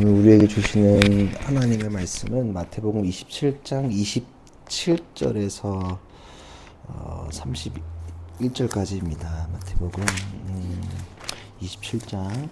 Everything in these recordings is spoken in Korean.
오늘 우리에게 주시는 하나님의 말씀은 마태복음 27장 27절에서 31절까지입니다. 마태복음 27장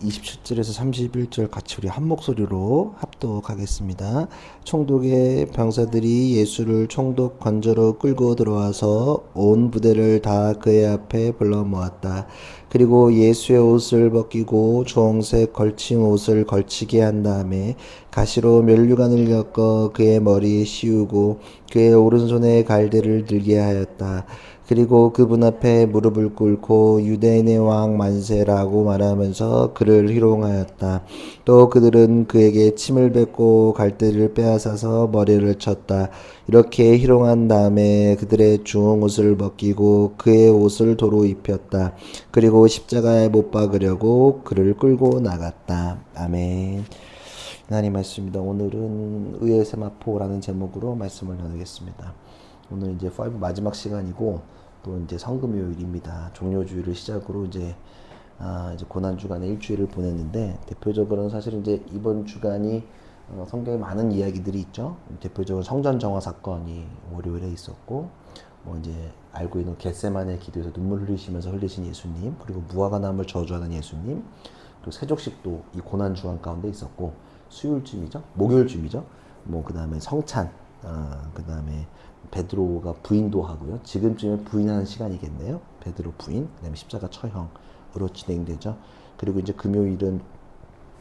27절에서 31절 같이 우리 한 목소리로 합독하겠습니다. 총독의 병사들이 예수를 총독 관저로 끌고 들어와서 온 부대를 다 그의 앞에 불러 모았다. 그리고 예수의 옷을 벗기고 주홍색 걸친 옷을 걸치게 한 다음에 가시로 면류관을 엮어 그의 머리에 씌우고 그의 오른손에 갈대를 들게 하였다. 그리고 그분 앞에 무릎을 꿇고 유대인의 왕 만세라고 말하면서 그를 희롱하였다. 또 그들은 그에게 침을 뱉고 갈대를 빼앗아서 머리를 쳤다. 이렇게 희롱한 다음에 그들의 주홍 옷을 벗기고 그의 옷을 도로 입혔다. 그리고 십자가에 못 박으려고 그를 끌고 나갔다. 아멘. 하나님 말씀입니다. 오늘은 의의 세마포라는 제목으로 말씀을 나누겠습니다. 오늘 이제 5 마지막 시간이고 또 이제 성금요일입니다. 종료주일을 시작으로 이제 고난 주간의 일주일을 보냈는데 대표적으로는 사실 이제 이번 주간이 성경에 많은 이야기들이 있죠. 대표적으로 성전 정화 사건이 월요일에 있었고 뭐 이제 알고 있는 겟세마네 기도에서 눈물 흘리시면서 흘리신 예수님, 그리고 무화과 나무를 저주하는 예수님, 그리고 세족식도 이 고난 주간 가운데 있었고 수요일쯤이죠, 목요일쯤이죠. 뭐 그 다음에 성찬, 그 다음에 베드로가 부인도 하고요. 지금쯤에 부인하는 시간이겠네요. 베드로 부인, 그다음에 십자가 처형으로 진행되죠. 그리고 이제 금요일은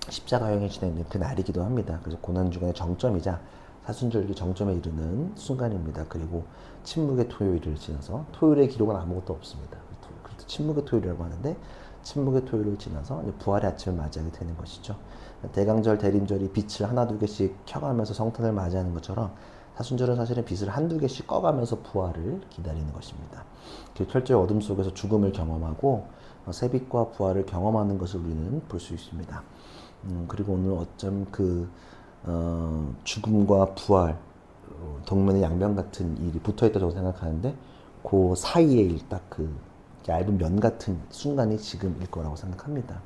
십자가형이 진행되는 그 날이기도 합니다. 그래서 고난 주간의 정점이자 사순절기 정점에 이르는 순간입니다. 그리고 침묵의 토요일을 지나서 토요일의 기록은 아무것도 없습니다. 그래서 침묵의 토요일이라고 하는데 침묵의 토요일을 지나서 부활의 아침을 맞이하게 되는 것이죠. 대강절, 대림절이 빛을 하나 두 개씩 켜가면서 성탄을 맞이하는 것처럼 사순절은 사실은 빛을 한두 개씩 꺼가면서 부활을 기다리는 것입니다. 그 철저히 어둠 속에서 죽음을 경험하고 새빛과 부활을 경험하는 것을 우리는 볼 수 있습니다. 그리고 오늘 어쩜 죽음과 부활, 동면의 양면 같은 일이 붙어있다고 생각하는데 그 사이에 딱 그 얇은 면 같은 순간이 지금일 거라고 생각합니다.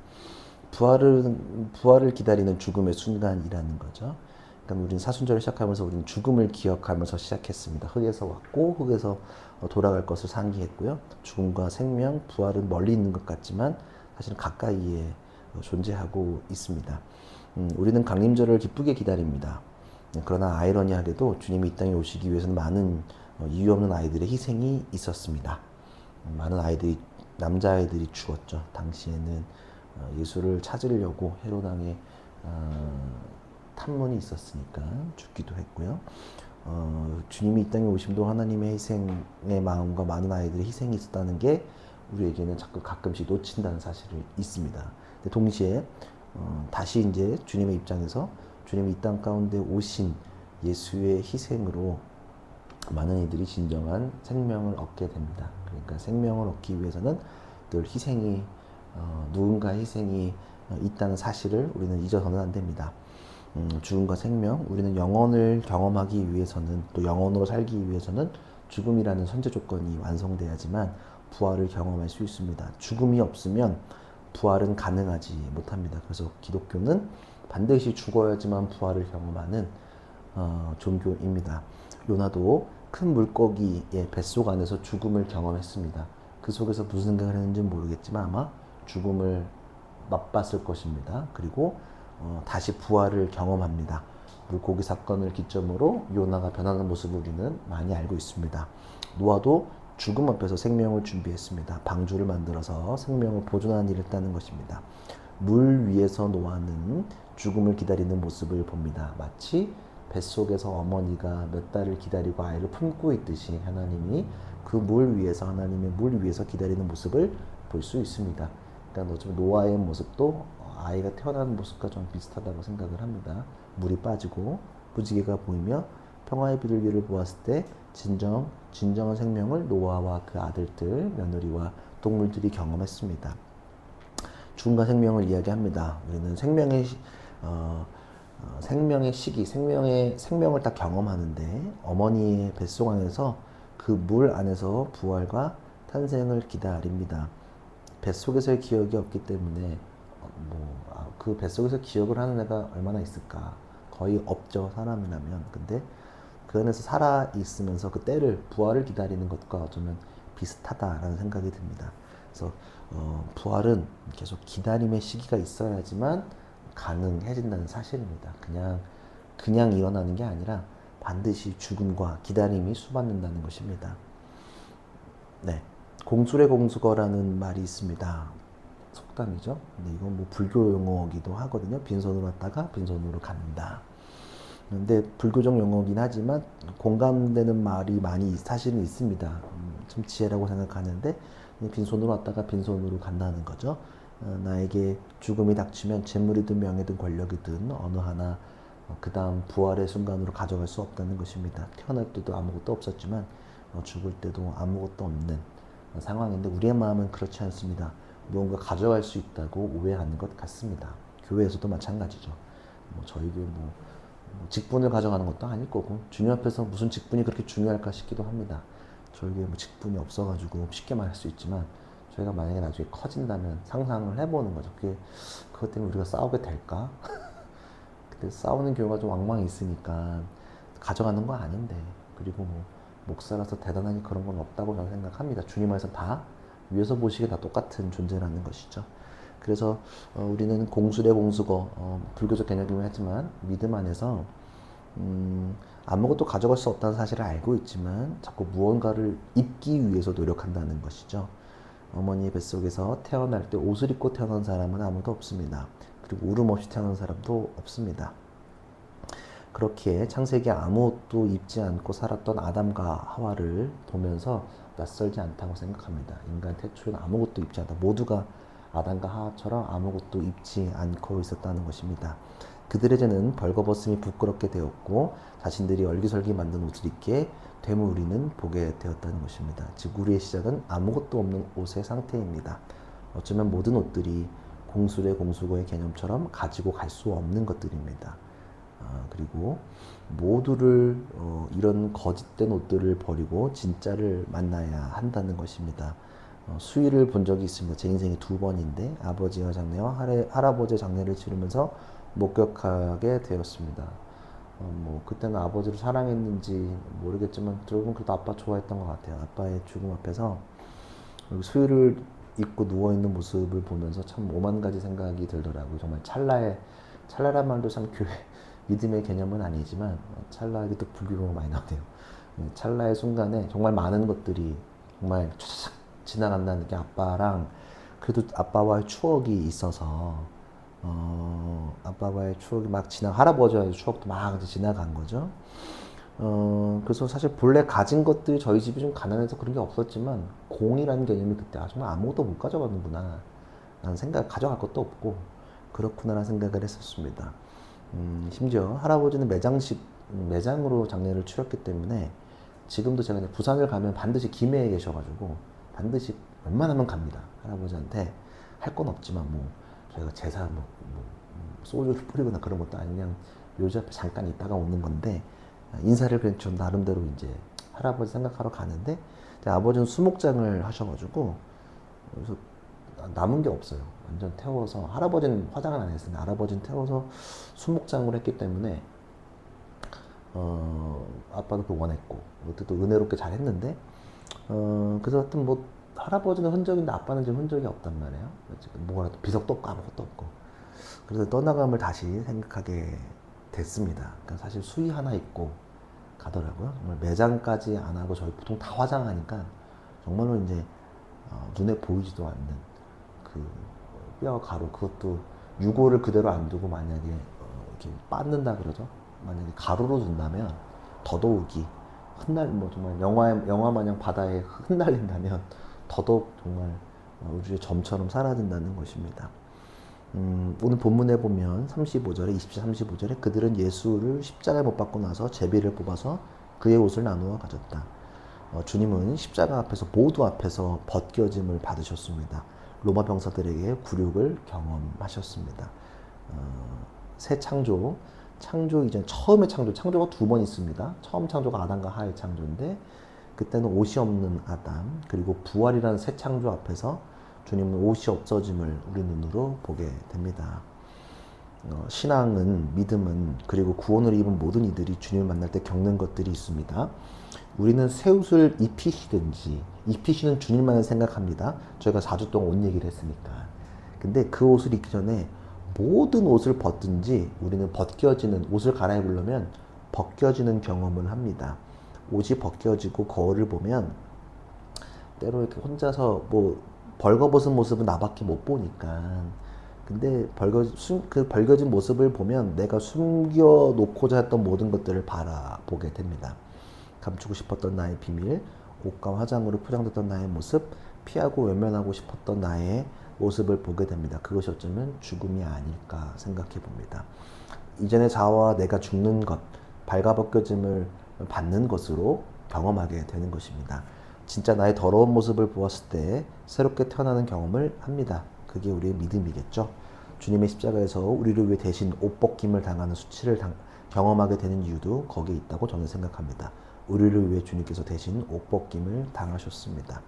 부활을 기다리는 죽음의 순간이라는 거죠. 그러니까 우리는 사순절을 시작하면서 우리는 죽음을 기억하면서 시작했습니다. 흙에서 왔고 흙에서 돌아갈 것을 상기했고요. 죽음과 생명, 부활은 멀리 있는 것 같지만 사실은 가까이에 존재하고 있습니다. 우리는 강림절을 기쁘게 기다립니다. 그러나 아이러니하게도 주님이 이 땅에 오시기 위해서는 많은 이유 없는 아이들의 희생이 있었습니다. 많은 아이들이, 남자아이들이 죽었죠. 당시에는 예수를 찾으려고 헤로당에 탐문이 있었으니까 죽기도 했고요. 주님이 이 땅에 오심도 하나님의 희생의 마음과 많은 아이들의 희생이 있었다는 게 우리에게는 자꾸 가끔씩 놓친다는 사실이 있습니다. 근데 동시에 다시 이제 주님의 입장에서 주님이 이 땅 가운데 오신 예수의 희생으로 많은 이들이 진정한 생명을 얻게 됩니다. 그러니까 생명을 얻기 위해서는 늘 희생이 누군가의 희생이 있다는 사실을 우리는 잊어서는 안 됩니다. 죽음과 생명, 우리는 영혼을 경험하기 위해서는, 또 영혼으로 살기 위해서는 죽음이라는 선제 조건이 완성돼야지만 부활을 경험할 수 있습니다. 죽음이 없으면 부활은 가능하지 못합니다. 그래서 기독교는 반드시 죽어야지만 부활을 경험하는 종교입니다. 요나도 큰 물고기의 뱃속 안에서 죽음을 경험했습니다. 그 속에서 무슨 생각을 했는지 모르겠지만 아마 죽음을 맛봤을 것입니다. 그리고 다시 부활을 경험합니다. 물고기 사건을 기점으로 요나가 변하는 모습을 우리는 많이 알고 있습니다. 노아도 죽음 앞에서 생명을 준비했습니다. 방주를 만들어서 생명을 보존하는 일을 했다는 것입니다. 물 위에서 노아는 죽음을 기다리는 모습을 봅니다. 마치 뱃속에서 어머니가 몇 달을 기다리고 아이를 품고 있듯이 하나님이 그 물 위에서, 하나님의 물 위에서 기다리는 모습을 볼 수 있습니다. 그러니까 어쩌면 노아의 모습도 아이가 태어나는 모습과 좀 비슷하다고 생각을 합니다. 물이 빠지고 무지개가 보이며 평화의 비둘기를 보았을 때 진정한 생명을 노아와 그 아들들, 며느리와 동물들이 경험했습니다. 죽음과 생명을 이야기합니다. 우리는 생명의 시기, 생명을 딱 경험하는데 어머니의 뱃속 안에서 그 물 안에서 부활과 탄생을 기다립니다. 뱃속에서의 기억이 없기 때문에 그 뱃속에서 기억을 하는 애가 얼마나 있을까? 거의 없죠, 사람이라면. 근데 그 안에서 살아 있으면서 그 때를, 부활을 기다리는 것과 어쩌면 비슷하다라는 생각이 듭니다. 그래서 부활은 계속 기다림의 시기가 있어야지만 가능해진다는 사실입니다. 그냥 일어나는 게 아니라 반드시 죽음과 기다림이 수반된다는 것입니다. 네, 공술의 공수거라는 말이 있습니다. 속담이죠. 근데 이건 뭐 불교 용어이기도 하거든요. 빈손으로 왔다가 빈손으로 간다. 근데 불교적 용어긴 하지만 공감되는 말이 많이 사실은 있습니다. 좀 지혜라고 생각하는데 빈손으로 왔다가 빈손으로 간다는 거죠. 나에게 죽음이 닥치면 재물이든 명예든 권력이든 어느 하나 그 다음 부활의 순간으로 가져갈 수 없다는 것입니다. 태어날 때도 아무것도 없었지만 죽을 때도 아무것도 없는 상황인데 우리의 마음은 그렇지 않습니다. 무언가 가져갈 수 있다고 오해하는 것 같습니다. 교회에서도 마찬가지죠. 저희 교회 직분을 가져가는 것도 아닐 거고 주님 앞에서 무슨 직분이 그렇게 중요할까 싶기도 합니다. 저희 교회 직분이 없어가지고 쉽게 말할 수 있지만 저희가 만약에 나중에 커진다면 상상을 해보는 거죠. 그것 때문에 우리가 싸우게 될까? 근데 싸우는 경우가 좀 왕왕이 있으니까 가져가는 거 아닌데 그리고 목사라서 대단하니 그런 건 없다고 저는 생각합니다. 주님 안에서 다 위에서 보시기에 다 똑같은 존재라는 것이죠. 그래서 우리는 공술의 공수거, 불교적 개념이긴 하지만 믿음 안에서 아무것도 가져갈 수 없다는 사실을 알고 있지만 자꾸 무언가를 입기 위해서 노력한다는 것이죠. 어머니의 뱃속에서 태어날 때 옷을 입고 태어난 사람은 아무도 없습니다. 그리고 울음 없이 태어난 사람도 없습니다. 그렇기에 창세기에 아무것도 입지 않고 살았던 아담과 하와를 보면서 낯설지 않다고 생각합니다. 인간 태초에는 아무것도 입지 않다. 모두가 아담과 하와처럼 아무것도 입지 않고 있었다는 것입니다. 그들의 죄는 벌거벗음이 부끄럽게 되었고 자신들이 얼기설기 만든 옷을 입게 됨을 우리는 보게 되었다는 것입니다. 즉 우리의 시작은 아무것도 없는 옷의 상태입니다. 어쩌면 모든 옷들이 공술의 공수거의 개념처럼 가지고 갈 수 없는 것들입니다. 그리고 모두를 이런 거짓된 옷들을 버리고 진짜를 만나야 한다는 것입니다. 수위를 본 적이 있습니다. 제 인생에 2번인데 아버지와 장례와 할아버지의 장례를 치르면서 목격하게 되었습니다. 그때는 아버지를 사랑했는지 모르겠지만 들어보면 그래도 아빠 좋아했던 것 같아요. 아빠의 죽음 앞에서 수위를 입고 누워있는 모습을 보면서 참 오만 가지 생각이 들더라고요. 정말 찰나란 말도 참 교회 믿음의 개념은 아니지만 찰나에게 또 불교가 많이 나오네요. 찰나의 순간에 정말 많은 것들이 정말 촥 지나간다는 게 아빠랑 그래도 아빠와의 추억이 있어서 아빠와의 추억이 막 할아버지와의 추억도 막 지나간 거죠. 그래서 사실 본래 가진 것들이 저희 집이 좀 가난해서 그런 게 없었지만 공이라는 개념이 그때 정말 아무것도 못 가져가는구나 라는 생각, 가져갈 것도 없고 그렇구나라는 생각을 했었습니다. 심지어 할아버지는 매장으로 장례를 치렀기 때문에 지금도 제가 부산을 가면 반드시 김해에 계셔가지고 반드시 웬만하면 갑니다. 할아버지한테 할 건 없지만 저희가 제사 소주를 뿌리거나 그런 것도 아니고 그냥 묘지 앞에 잠깐 있다가 오는 건데 인사를 그냥 좀 나름대로 이제 할아버지 생각하러 가는데 아버지는 수목장을 하셔가지고 그래서 남은 게 없어요. 완전 태워서 할아버지는 화장을 안 했으니 할아버지는 태워서 수목장을 했기 때문에 아빠도 그 원했고 그것도 은혜롭게 잘 했는데 그래서 하여튼 할아버지는 흔적인데 아빠는 지금 흔적이 없단 말이에요. 뭐라도 비석도 없고 아무것도 없고 그래서 떠나감을 다시 생각하게 됐습니다. 그러니까 사실 수의 하나 입고 가더라고요. 정말 매장까지 안 하고 저희 보통 다 화장하니까 정말로 이제 눈에 보이지도 않는 그 뼈 가루 그것도 유골을 그대로 안 두고 만약에 이렇게 빻는다 그러죠. 만약에 가루로 둔다면 더더욱이 정말 영화 마냥 바다에 흩날린다면 더더욱 정말 우주의 점처럼 사라진다는 것입니다. 오늘 본문에 보면 35절에 35절에 그들은 예수를 십자가에 못 박고 나서 제비를 뽑아서 그의 옷을 나누어 가졌다. 주님은 십자가 앞에서 모두 앞에서 벗겨짐을 받으셨습니다. 로마 병사들에게 굴욕을 경험하셨습니다. 새 창조 이전 처음의 창조가 2번 있습니다. 처음 창조가 아담과 하의 창조인데 그때는 옷이 없는 아담 그리고 부활이라는 새 창조 앞에서 주님은 옷이 없어짐을 우리 눈으로 보게 됩니다. 신앙은, 믿음은, 그리고 구원을 입은 모든 이들이 주님을 만날 때 겪는 것들이 있습니다. 우리는 새 옷을 입히시든지, 입히시는 주님만을 생각합니다. 저희가 4주 동안 옷 얘기를 했으니까. 근데 그 옷을 입기 전에 모든 옷을 벗든지 우리는 벗겨지는, 옷을 갈아입으려면 벗겨지는 경험을 합니다. 옷이 벗겨지고 거울을 보면 때로 이렇게 혼자서 뭐 벌거벗은 모습은 나밖에 못 보니까, 근데 그 벌거진 모습을 보면 내가 숨겨놓고자 했던 모든 것들을 바라보게 됩니다. 감추고 싶었던 나의 비밀, 옷과 화장으로 포장됐던 나의 모습, 피하고 외면하고 싶었던 나의 모습을 보게 됩니다. 그것이 어쩌면 죽음이 아닐까 생각해 봅니다. 이전의 자아와 내가 죽는 것, 발가벗겨짐을 받는 것으로 경험하게 되는 것입니다. 진짜 나의 더러운 모습을 보았을 때 새롭게 태어나는 경험을 합니다. 그게 우리의 믿음이겠죠. 주님의 십자가에서 우리를 위해 대신 옷 벗김을 당하는 수치를 경험하게 되는 이유도 거기에 있다고 저는 생각합니다. 우리를 위해 주님께서 대신 옷 벗김을 당하셨습니다.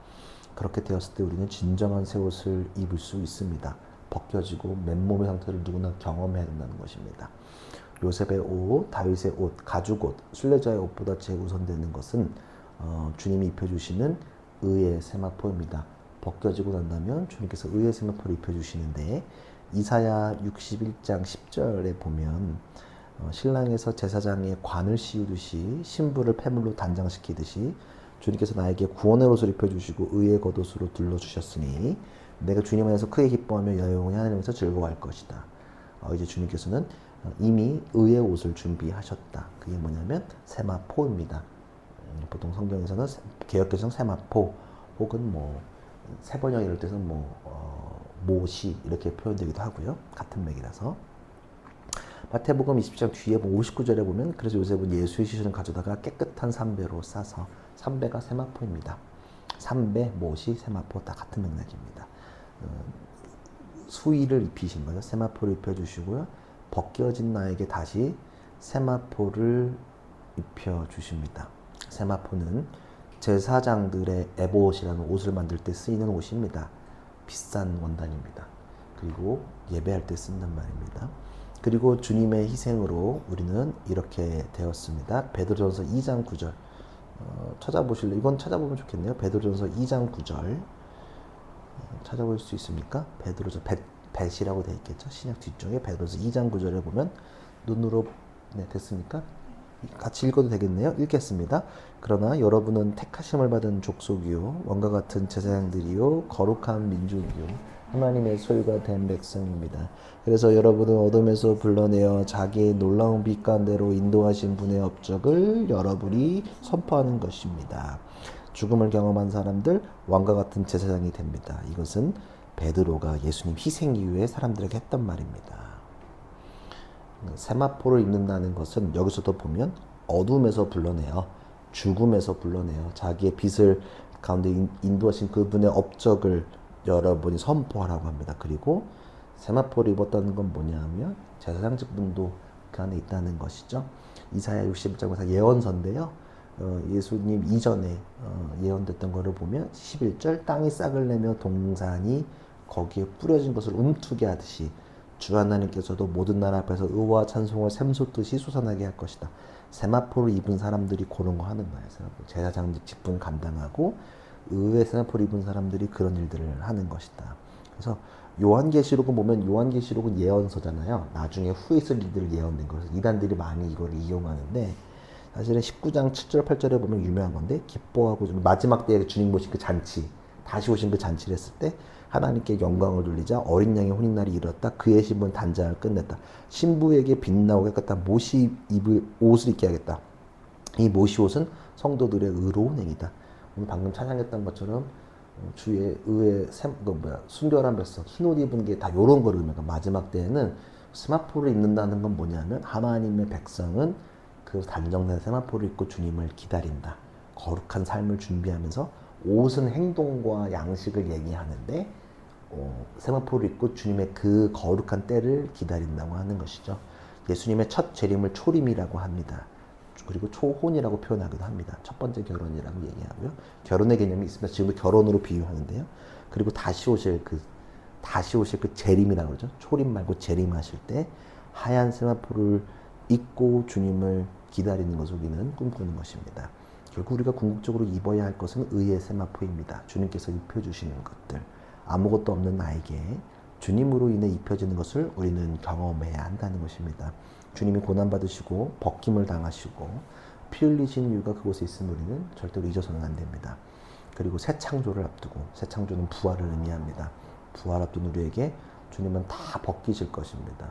그렇게 되었을 때 우리는 진정한 새 옷을 입을 수 있습니다. 벗겨지고 맨몸의 상태를 누구나 경험해야 된다는 것입니다. 요셉의 옷, 다윗의 옷, 가죽옷, 순례자의 옷보다 제일 우선되는 것은 주님이 입혀주시는 의의 세마포입니다. 벗겨지고 난다면 주님께서 의의 세마포를 입혀주시는데, 이사야 61장 10절에 보면 신랑에서 제사장의 관을 씌우듯이 신부를 폐물로 단장시키듯이 주님께서 나에게 구원의 옷을 입혀주시고 의의 겉옷으로 둘러주셨으니 내가 주님 안에서 크게 기뻐하며 여호와의 하나님에서 즐거워할 것이다. 이제 주님께서는 이미 의의 옷을 준비하셨다. 그게 뭐냐면 세마포입니다. 보통 성경에서는 개역개정 세마포 혹은 뭐 세번역 이럴 때는 모시 이렇게 표현되기도 하고요. 같은 맥이라서. 마태복음 20장 뒤에 59절에 보면 그래서 요셉은 예수의 시신을 가져다가 깨끗한 삼배로 싸서, 삼배가 세마포입니다. 삼배, 모시, 세마포 다 같은 맥락입니다. 수의를 입히신 거죠. 세마포를 입혀주시고요. 벗겨진 나에게 다시 세마포를 입혀주십니다. 세마포는 제사장들의 에봇이라는 옷을 만들 때 쓰이는 옷입니다. 비싼 원단입니다. 그리고 예배할 때 쓴단 말입니다. 그리고 주님의 희생으로 우리는 이렇게 되었습니다. 베드로전서 2장 9절 찾아보실래요? 이건 찾아보면 좋겠네요. 베드로전서 2장 9절 찾아볼 수 있습니까? 베드로전 벳이라고 되어 있겠죠. 신약 뒤쪽에 베드로전서 2장 9절에 보면 눈으로 됐습니까? 같이 읽어도 되겠네요. 읽겠습니다. 그러나 여러분은 택하심을 받은 족속이요 왕과 같은 제사장들이요 거룩한 민족이요 하나님의 소유가 된 백성입니다. 그래서 여러분은 어둠에서 불러내어 자기의 놀라운 빛 가운데로 인도하신 분의 업적을 여러분이 선포하는 것입니다. 죽음을 경험한 사람들 왕과 같은 제사장이 됩니다. 이것은 베드로가 예수님 희생 이후에 사람들에게 했던 말입니다. 세마포를 입는다는 것은 여기서도 보면 어둠에서 불러내어, 죽음에서 불러내어 자기의 빛을 가운데 인도하신 그분의 업적을 여러분이 선포하라고 합니다. 그리고 세마포를 입었다는 건 뭐냐면 제사장 직분도 그 안에 있다는 것이죠. 이사야 61장에서 예언서인데요. 예수님 이전에 예언됐던 거를 보면 11절 땅이 싹을 내며 동산이 거기에 뿌려진 것을 움트게 하듯이 주 하나님께서도 모든 나라 앞에서 의와 찬송을 샘솟듯이 솟아나게 할 것이다. 세마포를 입은 사람들이 그런 거 하는 거예요. 제사장 직분 감당하고 의의 세마포를 입은 사람들이 그런 일들을 하는 것이다. 그래서 요한계시록은 보면 요한계시록은 예언서잖아요. 나중에 후에 있을 일들을 예언된 거라서 이단들이 많이 이걸 이용하는데 사실은 19장 7절 8절에 보면 유명한 건데 기뻐하고 마지막 때에 주님 모신 그 잔치 다시 오신 그 잔치를 했을 때 하나님께 영광을 돌리자 어린 양의 혼인날이 이르렀다. 그의 신부는 단장을 끝냈다. 신부에게 빛나오게 겠다. 모시 입을 옷을 입게 하겠다. 이 모시 옷은 성도들의 의로운 행위다. 오늘 방금 찬양했던 것처럼 주의 의의 순결한 백성 흰 옷 입은 게 다 이런 걸 의미해요. 마지막 때에는 세마포를 입는다는 건 뭐냐면 하나님의 백성은 그 단정된 세마포를 입고 주님을 기다린다. 거룩한 삶을 준비하면서 옷은 행동과 양식을 얘기하는데 세마포를 입고 주님의 그 거룩한 때를 기다린다고 하는 것이죠. 예수님의 첫 재림을 초림이라고 합니다. 그리고 초혼이라고 표현하기도 합니다. 첫 번째 결혼이라고 얘기하고요. 결혼의 개념이 있습니다. 지금 결혼으로 비유하는데요. 그리고 다시 오실 그 재림이라고 그러죠. 초림 말고 재림하실 때 하얀 세마포를 입고 주님을 기다리는 것을 우리는 꿈꾸는 것입니다. 결국 우리가 궁극적으로 입어야 할 것은 의의 세마포입니다. 주님께서 입혀주시는 것들. 아무것도 없는 나에게 주님으로 인해 입혀지는 것을 우리는 경험해야 한다는 것입니다. 주님이 고난받으시고 벗김을 당하시고 피 흘리신 이유가 그곳에 있음을 우리는 절대로 잊어서는 안 됩니다. 그리고 새 창조를 앞두고, 새 창조는 부활을 의미합니다. 부활 앞둔 우리에게 주님은 다 벗기실 것입니다.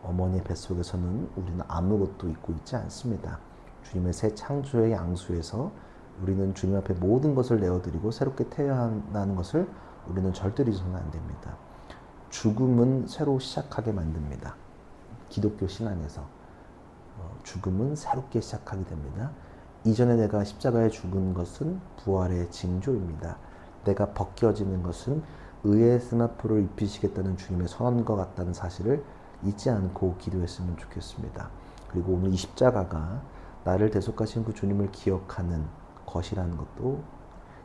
어머니의 뱃속에서는 우리는 아무것도 잊고 있지 않습니다. 주님의 새 창조의 양수에서 우리는 주님 앞에 모든 것을 내어드리고 새롭게 태어나는 것을 우리는 절대로 잊어서는 안 됩니다. 죽음은 새로 시작하게 만듭니다. 기독교 신앙에서 죽음은 새롭게 시작하게 됩니다. 이전에 내가 십자가에 죽은 것은 부활의 징조입니다. 내가 벗겨지는 것은 의의 세마포를 입히시겠다는 주님의 선언과 같다는 사실을 잊지 않고 기도했으면 좋겠습니다. 그리고 오늘 이 십자가가 나를 대속하신 그 주님을 기억하는 것이라는 것도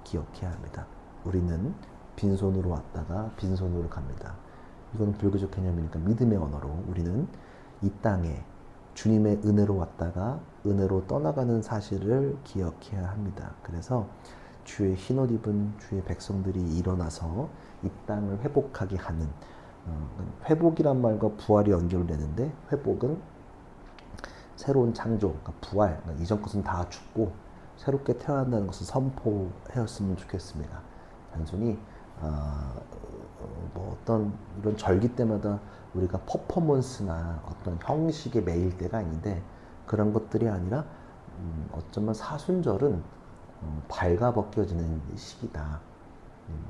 기억해야 합니다. 우리는 빈손으로 왔다가 빈손으로 갑니다. 이건 불교적 개념이니까 믿음의 언어로 우리는 이 땅에 주님의 은혜로 왔다가 은혜로 떠나가는 사실을 기억해야 합니다. 그래서 주의 흰옷 입은 주의 백성들이 일어나서 이 땅을 회복하게 하는, 회복이란 말과 부활이 연결되는데, 회복은 새로운 창조, 그러니까 부활, 그러니까 이전 것은 다 죽고 새롭게 태어난다는 것을 선포하였으면 좋겠습니다. 단순히 뭐 어떤 이런 절기 때마다 우리가 퍼포먼스나 어떤 형식에 매일 때가 아닌데, 그런 것들이 아니라 어쩌면 사순절은 발가벗겨지는 시기다.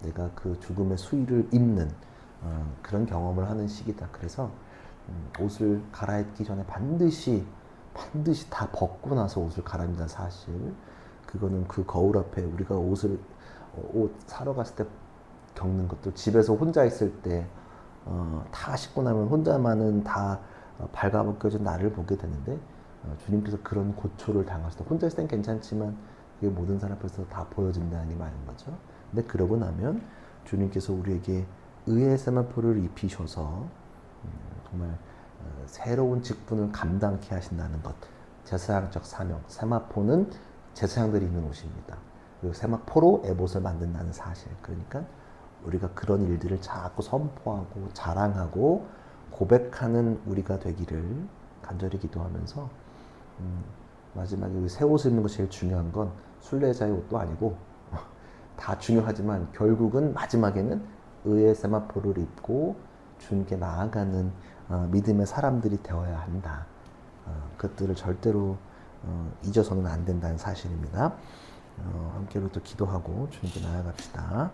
내가 그 죽음의 수의를 입는 그런 경험을 하는 시기다. 그래서 옷을 갈아입기 전에 반드시 다 벗고 나서 옷을 갈아입는다는 사실, 그거는 그 거울 앞에 우리가 옷 사러 갔을 때 겪는 것도, 집에서 혼자 있을 때 다 씻고 나면 혼자만은 다 발가벗겨진 나를 보게 되는데, 주님께서 그런 고초를 당하실 때, 혼자 있을 땐 괜찮지만 그게 모든 사람 앞에서 다 보여진다는 게 많은 거죠. 근데 그러고 나면 주님께서 우리에게 의의 세마포를 입히셔서 정말 새로운 직분을 감당케 하신다는 것. 제사장적 사명, 세마포는 제사장들이 입는 옷입니다. 그리고 세마포로 에봇을 만든다는 사실. 그러니까 우리가 그런 일들을 자꾸 선포하고 자랑하고 고백하는 우리가 되기를 간절히 기도하면서, 마지막에 새 옷을 입는 것이 제일 중요한 건 순례자의 옷도 아니고 다 중요하지만 결국은 마지막에는 의의 세마포를 입고 주님께 나아가는 믿음의 사람들이 되어야 한다. 그것들을 절대로 잊어서는 안 된다는 사실입니다. 함께 또 기도하고 주님께 나아갑시다.